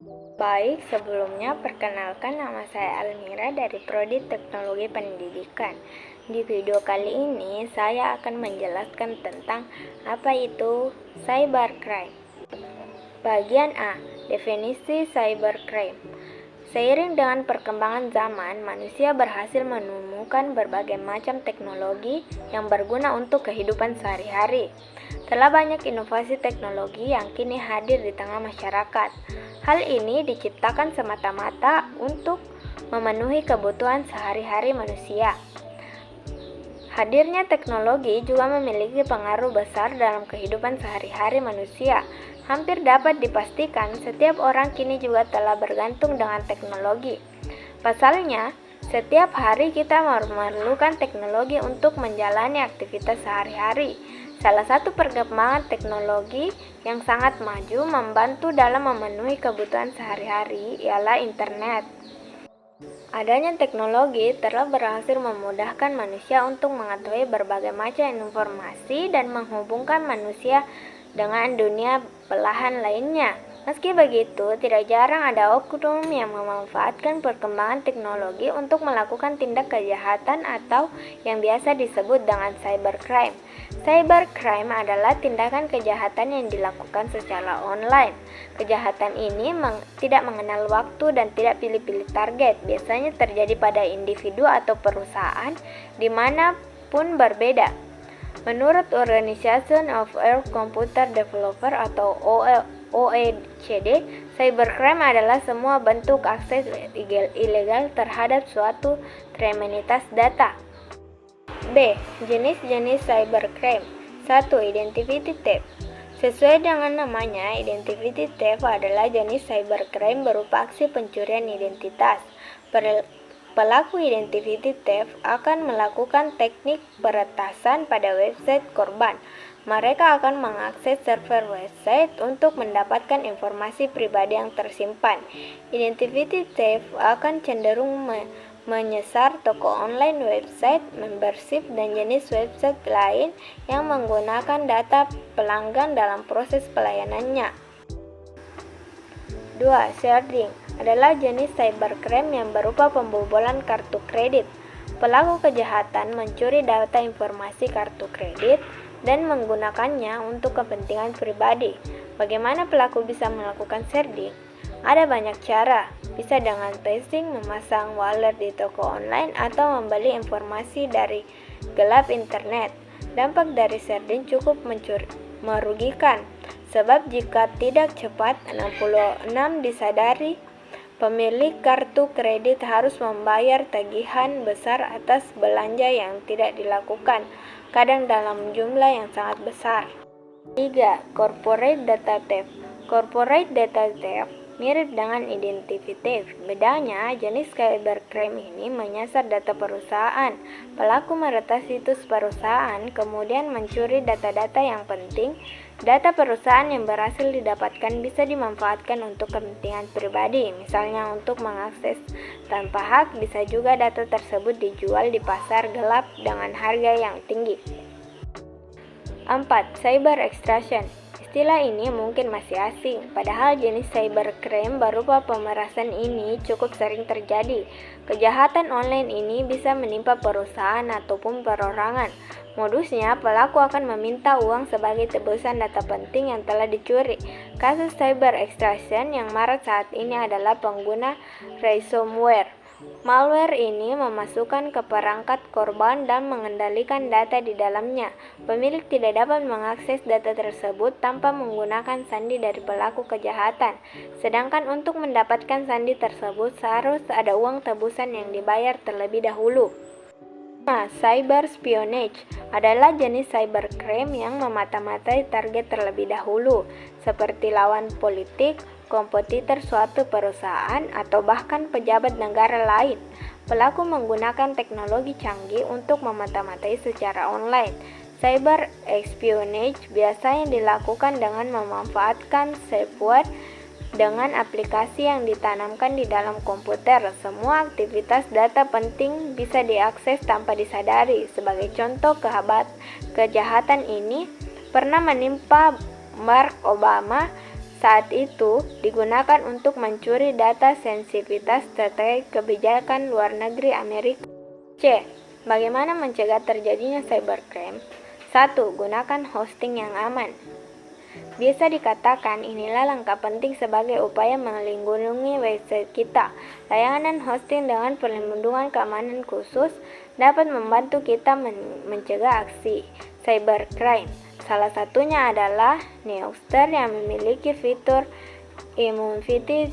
Baik, sebelumnya perkenalkan nama saya Almira dari Prodi Teknologi Pendidikan. Di video kali ini saya akan menjelaskan tentang apa itu cybercrime. Bagian A, definisi cybercrime. Seiring dengan perkembangan zaman, manusia berhasil menemukan berbagai macam teknologi yang berguna untuk kehidupan sehari-hari. Telah banyak inovasi teknologi yang kini hadir di tengah masyarakat. Hal ini diciptakan semata-mata untuk memenuhi kebutuhan sehari-hari manusia. Hadirnya teknologi juga memiliki pengaruh besar dalam kehidupan sehari-hari manusia. Hampir dapat dipastikan setiap orang kini juga telah bergantung dengan teknologi. Pasalnya, setiap hari kita memerlukan teknologi untuk menjalani aktivitas sehari-hari. Salah satu perkembangan teknologi yang sangat maju membantu dalam memenuhi kebutuhan sehari-hari ialah internet. Adanya teknologi telah berhasil memudahkan manusia untuk mengetahui berbagai macam informasi dan menghubungkan manusia dengan dunia belahan lainnya. Meski begitu, tidak jarang ada oknum yang memanfaatkan perkembangan teknologi untuk melakukan tindak kejahatan atau yang biasa disebut dengan cybercrime. Cybercrime adalah tindakan kejahatan yang dilakukan secara online. Kejahatan ini tidak mengenal waktu dan tidak pilih-pilih target. Biasanya terjadi pada individu atau perusahaan dimanapun berbeda. Menurut Organization of Air Computer Developer atau OECD, cybercrime adalah semua bentuk akses ilegal terhadap suatu trinitas data. B. Jenis-jenis cybercrime. 1. Identity theft. Sesuai dengan namanya, identity theft adalah jenis cybercrime berupa aksi pencurian identitas. Pelaku identity theft akan melakukan teknik peretasan pada website korban. Mereka akan mengakses server website untuk mendapatkan informasi pribadi yang tersimpan. Identity theft akan cenderung menyasar toko online, website, membership, dan jenis website lain yang menggunakan data pelanggan dalam proses pelayanannya. 2. Sharding adalah jenis cybercrime yang berupa pembobolan kartu kredit. Pelaku kejahatan mencuri data informasi kartu kredit dan menggunakannya untuk kepentingan pribadi. Bagaimana pelaku bisa melakukan sharding? Ada banyak cara, bisa dengan phishing, memasang wallet di toko online, atau membeli informasi dari gelap internet. Dampak dari sharding cukup merugikan, sebab jika tidak cepat 66 disadari, pemilik kartu kredit harus membayar tagihan besar atas belanja yang tidak dilakukan, kadang dalam jumlah yang sangat besar. 3. Corporate data theft. Corporate data theft mirip dengan identity theft. Bedanya, jenis cybercrime ini menyasar data perusahaan. Pelaku meretas situs perusahaan, kemudian mencuri data-data yang penting. Data perusahaan yang berhasil didapatkan bisa dimanfaatkan untuk kepentingan pribadi, misalnya untuk mengakses tanpa hak. Bisa juga data tersebut dijual di pasar gelap dengan harga yang tinggi. 4. Cyber extraction. Istilah ini mungkin masih asing, padahal jenis cybercrime berupa pemerasan ini cukup sering terjadi. Kejahatan online ini bisa menimpa perusahaan ataupun perorangan. Modusnya, pelaku akan meminta uang sebagai tebusan data penting yang telah dicuri. Kasus cyber extraction yang marak saat ini adalah pengguna ransomware. Malware ini memasukkan ke perangkat korban dan mengendalikan data di dalamnya. Pemilik tidak dapat mengakses data tersebut tanpa menggunakan sandi dari pelaku kejahatan. Sedangkan untuk mendapatkan sandi tersebut harus ada uang tebusan yang dibayar terlebih dahulu. Cyber espionage adalah jenis cybercrime yang memata-matai target terlebih dahulu, seperti lawan politik, kompetitor suatu perusahaan, atau bahkan pejabat negara lain. Pelaku menggunakan teknologi canggih untuk memata-matai secara online. Cyber espionage biasanya dilakukan dengan memanfaatkan software dengan aplikasi yang ditanamkan di dalam komputer. Semua aktivitas data penting bisa diakses tanpa disadari. Sebagai contoh, kejahatan ini pernah menimpa Barack Obama saat itu digunakan untuk mencuri data sensitivitas terkait kebijakan luar negeri Amerika. C. Bagaimana mencegah terjadinya cybercrime? 1. Gunakan hosting yang aman. Biasa dikatakan inilah langkah penting sebagai upaya melindungi website kita. Layanan hosting dengan perlindungan keamanan khusus dapat membantu kita mencegah aksi cybercrime. Salah satunya adalah Neoster yang memiliki fitur Immunity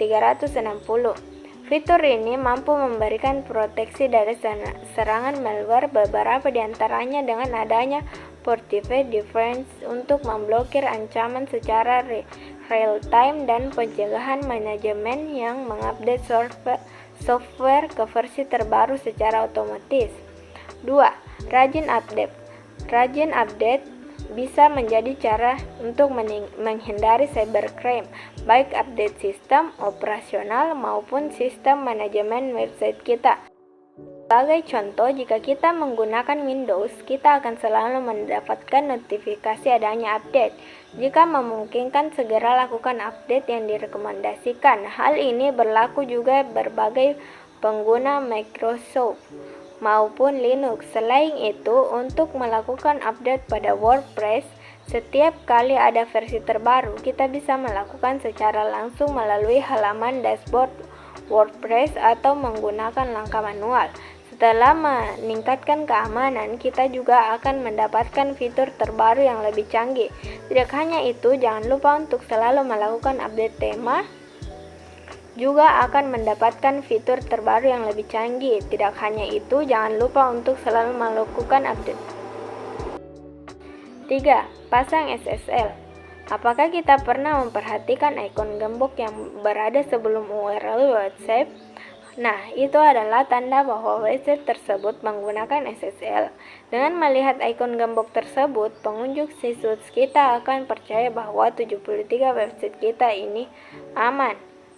360. Fitur ini mampu memberikan proteksi dari serangan malware, beberapa di antaranya dengan adanya Fortified Defense untuk memblokir ancaman secara real-time dan pencegahan manajemen yang mengupdate software ke versi terbaru secara otomatis. 2. Rajin update bisa menjadi cara untuk menghindari cybercrime, baik update sistem operasional maupun sistem manajemen website kita. Sebagai contoh, jika kita menggunakan Windows, kita akan selalu mendapatkan notifikasi adanya update. Jika memungkinkan, segera lakukan update yang direkomendasikan. Hal ini berlaku juga berbagai pengguna Microsoft maupun Linux. Selain itu, untuk melakukan update pada WordPress, setiap kali ada versi terbaru, kita bisa melakukan secara langsung melalui halaman dashboard WordPress atau menggunakan langkah manual. Setelah meningkatkan keamanan, kita juga akan mendapatkan fitur terbaru yang lebih canggih. Tidak hanya itu, jangan lupa untuk selalu melakukan update tema. Juga akan mendapatkan fitur terbaru yang lebih canggih. Tidak hanya itu, jangan lupa untuk selalu melakukan update. 3. Pasang SSL. Apakah kita pernah memperhatikan ikon gembok yang berada sebelum URL website? Nah, itu adalah tanda bahwa website tersebut menggunakan SSL. Dengan melihat ikon gembok tersebut, pengunjung situs kita akan percaya bahwa 73 website kita ini aman.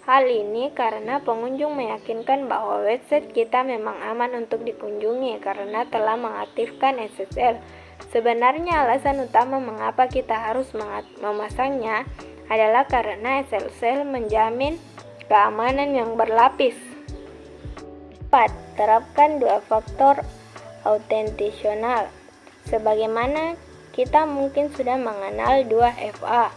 Hal ini karena pengunjung meyakinkan bahwa website kita memang aman untuk dikunjungi karena telah mengaktifkan SSL. Sebenarnya alasan utama mengapa kita harus memasangnya adalah karena SSL menjamin keamanan yang berlapis. 4. Terapkan 2 faktor autentisational. Sebagaimana kita mungkin sudah mengenal 2FA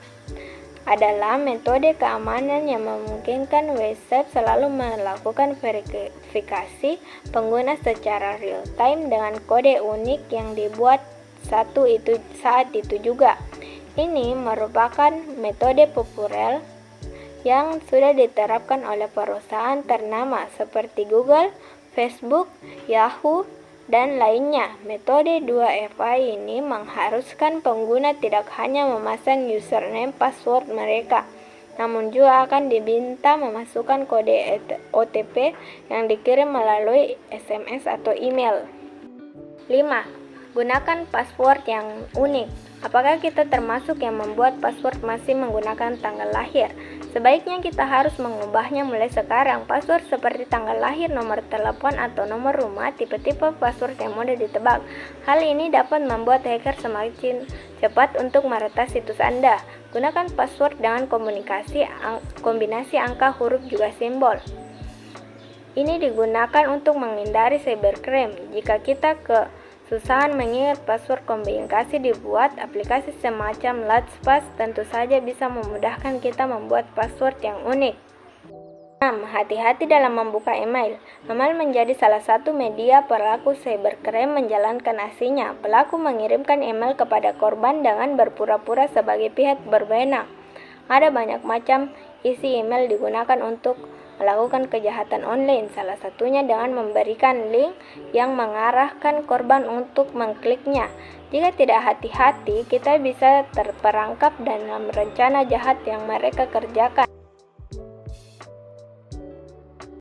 adalah metode keamanan yang memungkinkan website selalu melakukan verifikasi pengguna secara real-time dengan kode unik yang dibuat saat itu juga. Ini merupakan metode populer yang sudah diterapkan oleh perusahaan ternama seperti Google, Facebook, Yahoo, dan lainnya. Metode 2FA ini mengharuskan pengguna tidak hanya memasang username password mereka, namun juga akan diminta memasukkan kode OTP yang dikirim melalui SMS atau email. 5. Gunakan password yang unik. Apakah kita termasuk yang membuat password masih menggunakan tanggal lahir? Sebaiknya kita harus mengubahnya mulai sekarang. Password seperti tanggal lahir, nomor telepon, atau nomor rumah tipe-tipe password yang mudah ditebak. Hal ini dapat membuat hacker semakin cepat untuk meretas situs Anda. Gunakan password dengan kombinasi angka, huruf, juga simbol. Ini digunakan untuk menghindari cybercrime. Jika kita kesusahan mengingat password, kombinasi dibuat aplikasi semacam LastPass tentu saja bisa memudahkan kita membuat password yang unik. 6. Hati-hati dalam membuka email. Email menjadi salah satu media pelaku cybercrime menjalankan aksinya. Pelaku mengirimkan email kepada korban dengan berpura-pura sebagai pihak berwenang. Ada banyak macam isi email digunakan untuk melakukan kejahatan online, salah satunya dengan memberikan link yang mengarahkan korban untuk mengkliknya. Jika tidak hati-hati, kita bisa terperangkap dalam rencana jahat yang mereka kerjakan.